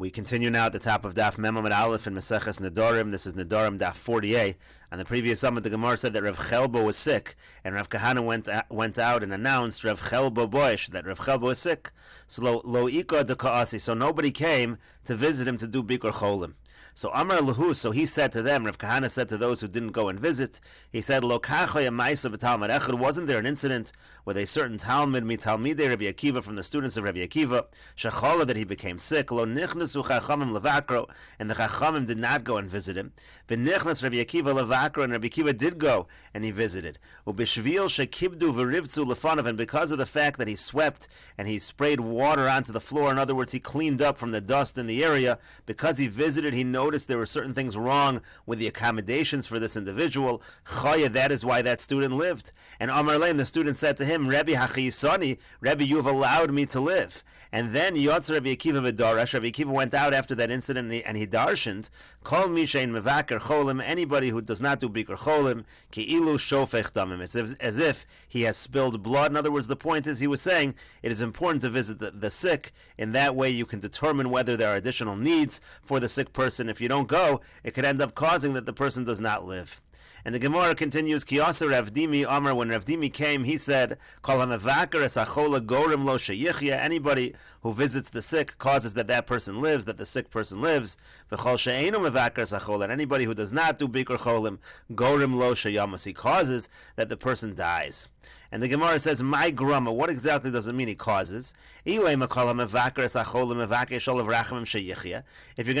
We continue now at the top of Daf Memamad Aleph in Mesechet Nedarim. This is Nedarim Daf 40a. On the previous summit, the Gemara said that Rav Chelbo was sick, and Rav Kahana went out and announced Rav Chelbo Boish that Rav Chelbo was sick. So lo ika de kaasi. So nobody came to visit him to do Bikur Cholim. So Amar Lahu, so he said to them, Rav Kahana said to those who didn't go and visit, he said, Lo kachoy amaisa b'talmud echad. Wasn't there an incident with a certain Talmud, mi Talmidei Rabbi Akiva, from the students of Rabbi Akiva, shechala, that he became sick, lo nichnasu chachamim levakro, and the chachamim did not go and visit him. V'nichnas Rabbi Akiva levakro, and Rabbi Akiva did go and he visited. Ubishvil shekibdu v'rivtzu lefanav, and because of the fact that he swept and he sprayed water onto the floor, in other words, he cleaned up from the dust in the area, because he visited, he noticed there were certain things wrong with the accommodations for this individual. Chaya, that is why that student lived. And Amar Lein, the student said to him, Rebbe Hachisani, Rebbe, you've allowed me to live. And then Yotzer Rabbi Akiva v'darash. Rabbi Akiva went out after that incident and he darshaned, Kol mishein mevaker cholim, anybody who does not do bikur cholim, ki'ilu shofech damim. It's as if he has spilled blood. In other words, the point is, he was saying it is important to visit the sick. In that way, you can determine whether there are additional needs for the sick person. If you don't go, it could end up causing that the person does not live. And the Gemara continues, Kiyasa Rav Dimi Amar, when Rav Dimi came, he said, Kol ha'mevaker es achola gorim lo sheyichya. Anybody who visits the sick causes that person lives, that the sick person lives. V'chol she'einu mevaker es achola. And anybody who does not do bikur cholim, gorim lo sheyamas. He causes that the person dies. And the Gemara says, my grama, what exactly does it mean he causes? If you're going to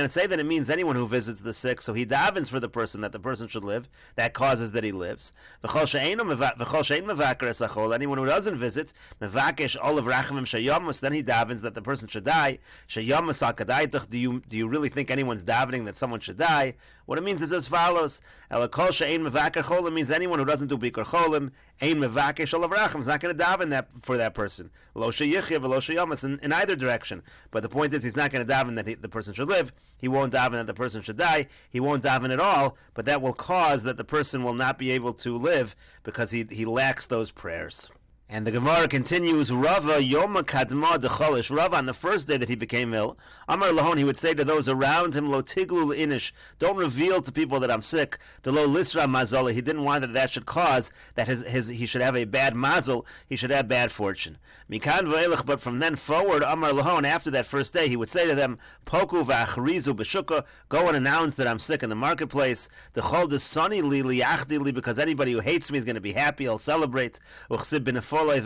say that it means anyone who visits the sick, so he davens for the person, that the person should live, that causes that he lives. Anyone who doesn't visit, then he davens that the person should die. Do you really think anyone's davening that someone should die? What it means is as follows. It means anyone who doesn't do bikur cholim, is not going to daven for that person. Lo sheyichya v'lo sheyamas, in either direction. But the point is, he's not going to daven that the person should live. He won't daven that the person should die. He won't daven at all, but that will cause that the person will not be able to live because he lacks those prayers. And the Gemara continues, Rava Yoma Kadma Decholish. Rava, on the first day that he became ill, Amar Lahon, he would say to those around him, Lo Tiglu Inish, don't reveal to people that I'm sick. To Lo Lisra Mazala, he didn't want that should cause that he should have a bad mazel, he should have bad fortune. Mikan V'elech, but from then forward, Amar Lahon, after that first day, he would say to them, Poku V'achrizu B'shuka, go and announce that I'm sick in the marketplace. Dechol Desani Li Liachdili, because anybody who hates me is going to be happy, he'll celebrate. Uchsib B'nefol. And it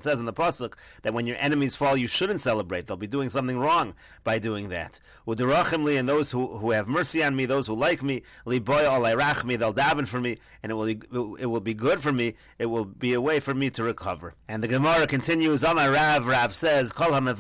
says in the pasuk that when your enemies fall, you shouldn't celebrate. They'll be doing something wrong by doing that. And those who have mercy on me, those who like me, they'll daven for me, and it will be good for me. It will be a way for me to recover. And the Gemara continues. Rav says, anybody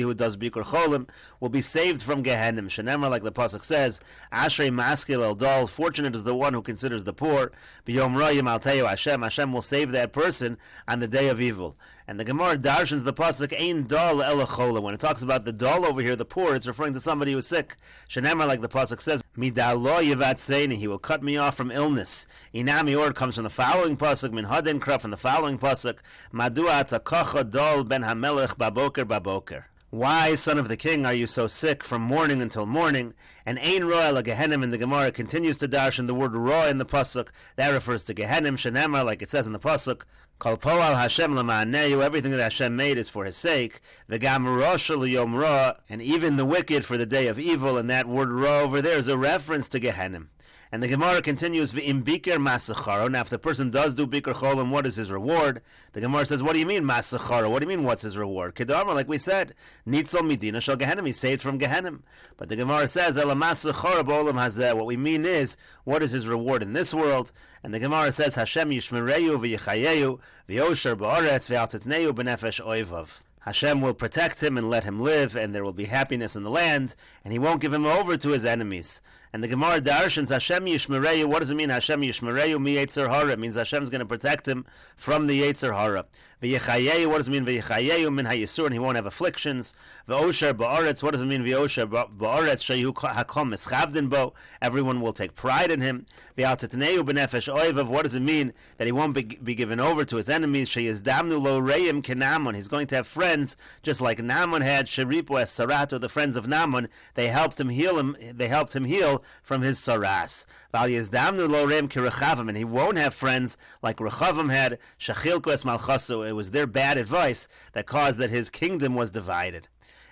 who does bikur cholim will be saved from Gehenim. Shenemar, like the pasuk says, Ashrei maskil el dol. Fortunate is the one who considers the poor. B'yom rayim al Hashem will save that person on the day of evil. And the Gemara darshans the pasuk ein dal ela chola. When it talks about the dal over here, the poor, it's referring to somebody who's sick. Shenemar, like the pasuk says, midalo yivatseini, he will cut me off from illness. Inami, or it comes from the following pasuk, min hadin kra, from the following pasuk, madua takacha dal ben hamelech baboker. Why, son of the king, are you so sick from morning until morning? And ein roa ela Gehenim, and the Gemara continues to darshan the word roa in the pasuk. That refers to Gehenim. Shenemar, like it says in the pasuk, Kol poal Hashem l'ma'anehu, everything that Hashem made is for His sake. V'gam rosha l'yom ra, and even the wicked for the day of evil. And that word ra over there is a reference to Gehenim. And the Gemara continues, V'im biker masacharo. Now, if the person does do bikur cholim, what is his reward? The Gemara says, what do you mean masacharo? What do you mean, what's his reward? Kedarma, like we said, nitzol midina shal Gehenim, he's saved from Gehenim. But the Gemara says, Ela masacharo b'olam hazeh. What we mean is, what is his reward in this world? And the Gemara says, Hashem yishmereyu v'yichayeyu v'yosher ba'aretz v'al titneyu b'nefesh oivav. Hashem will protect him and let him live, and there will be happiness in the land, and He won't give him over to his enemies. And the Gemara darshans Hashem Yishmereyu. What does it mean? Hashem Yishmereyu mi Yetzer Hara. It means Hashem is going to protect him from the Yetzer Hara. V'yechayeyu. What does it mean? V'yechayeyu min hayisur, and he won't have afflictions. V'osher ba'aretz. What does it mean? V'osher ba'aretz sheyu hakom eschavdin bo. Everyone will take pride in him. V'al tetneu b'nefesh oivav. What does it mean? That he won't be given over to his enemies. Sheyizdamnu lo reim kenamon. He's going to have friends just like Naaman had. Sheripo es sarato. The friends of Naaman, they helped him heal. They helped him heal from his saras. V'al yizdamnu lo reim kirechavim. And he won't have friends like Rechavim had. Shachilko es malchasu. It was their bad advice that caused that his kingdom was divided.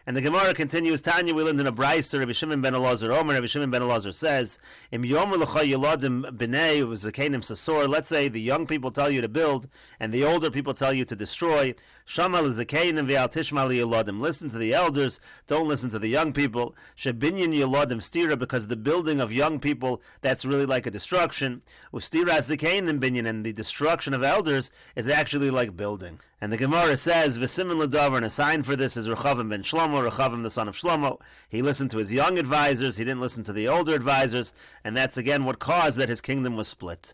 And the Gemara continues, Tanya, we learned in a Brayser, Rabbi Shimon ben Elazar Omer, Rabbi Shimon ben Elazar says, Im yomer l'cha yeladim b'nei, it was a kenim sasor. Let's say the young people tell you to build, and the older people tell you to destroy. Shamal is a kenim v'al tishmal yeladim. Listen to the elders, don't listen to the young people. Shebinyan yeladim stira, because the building of young people, that's really like a destruction. Ustira zikenim binyan, and the destruction of elders is actually like building. And the Gemara says, V'simin l'davar, and a sign for this is Rechavim ben Shlomo, Rechavim the son of Shlomo. He listened to his young advisors, he didn't listen to the older advisors, and that's again what caused that his kingdom was split.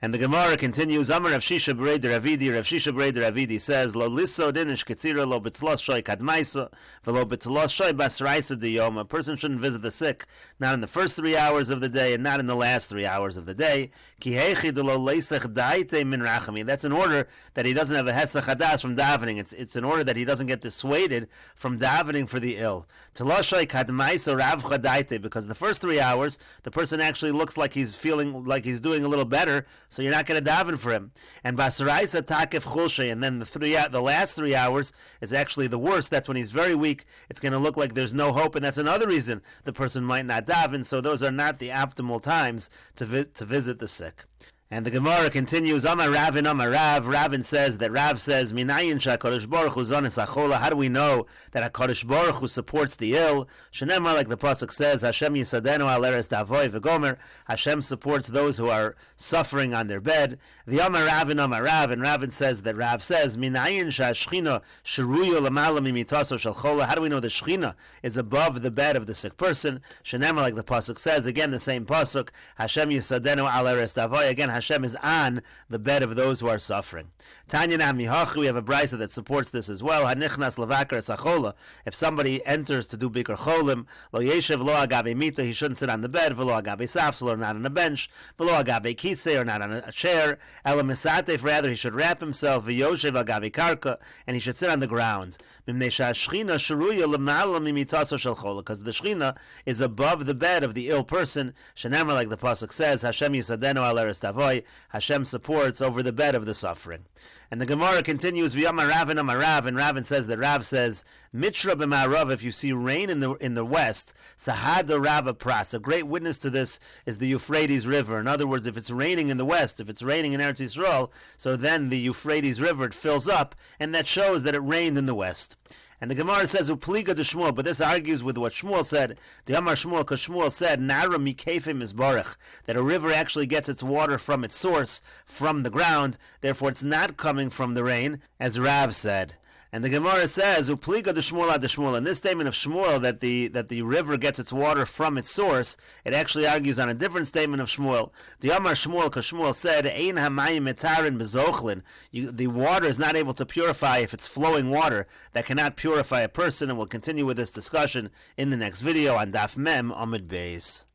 And the Gemara continues, Amar Rav Shisha B'Reider Avidi, Rav Shisha B'Reider Avidi says, Lo liso dinish ketzira lo b'tlos shoy kadmaisa, v'lo b'tlos shoy basraisa diyom. A person shouldn't visit the sick, not in the first 3 hours of the day, and not in the last 3 hours of the day. Ki heichi de lo leisech daite min rachami. That's in order that he doesn't have a hesach hadas from davening. It's in order that he doesn't get dissuaded from davening for the ill. Tlos shoy kadmaisa ravcha daite, because the first 3 hours, the person actually looks like he's feeling like he's doing a little better, so you're not going to daven for him. And basaraisa takef chulshe, and then the last 3 hours is actually the worst. That's when he's very weak. It's going to look like there's no hope, and that's another reason the person might not daven. So those are not the optimal times to visit the sick. And the Gemara continues, Amar Ravin, Amar Rav. Ravin says that Rav says, Minayin sha'kadosh baruch hu zones achola. How do we know that HaKadosh Baruch Hu supports the ill? Shenemar, like the pasuk says, Hashem yisadenu al eres davoy v'gomer. Hashem supports those who are suffering on their bed. V'yamar Ravin, Amar Rav. And Ravin says that Rav says, Minayin sha'ashchina sheruyo l'mala mimitaso shel chola. How do we know the Shechina is above the bed of the sick person? Shenemar, like the pasuk says, again the same pasuk, Hashem yisadenu al eres davoy. Again, Hashem is on the bed of those who are suffering. Tanya Namihachi, we have a brisa that supports this as well. Hanichnas levakar sachola. If somebody enters to do bikar cholim, lo yeshev lo agabe mita, he shouldn't sit on the bed, v'lo agabe safsel, or not on a bench, v'lo agabe kisei, or not on a chair, ela misatef, rather he should wrap himself, v'yoshev agabe karka, and he should sit on the ground. Mimnei sha'ashchina sheruya l'ma'ala mimitaso shel chola, because the Shechina is above the bed of the ill person. Shenemar, like the pasuk says, Hashem yisadenu al eres tavoy. Hashem supports over the bed of the suffering. And the Gemara continues, V'yamar Ravin Amar Rav, and Ravin says that Rav says, Mitra b'ma'arav, if you see rain in the west, Sahada Rabba Pras. A great witness to this is the Euphrates River. In other words, if it's raining in the west, if it's raining in Eretz Yisrael, so then the Euphrates River, it fills up, and that shows that it rained in the west. And the Gemara says, Upliga de Shmuel, but this argues with what Shmuel said. The Amar Shmuel, because Shmuel said, Nara mikefim is barach, that a river actually gets its water from its source, from the ground, therefore it's not coming from the rain, as Rav said. And the Gemara says, Upliga de Shmuel ad de Shmuel. In this statement of Shmuel, that the river gets its water from its source, it actually argues on a different statement of Shmuel. The Amar Shmuel, because Shmuel said, Ein hamayim metarin bezochlin. The water is not able to purify if it's flowing water. That cannot purify a person, and we'll continue with this discussion in the next video on Daf Mem Amud Beis.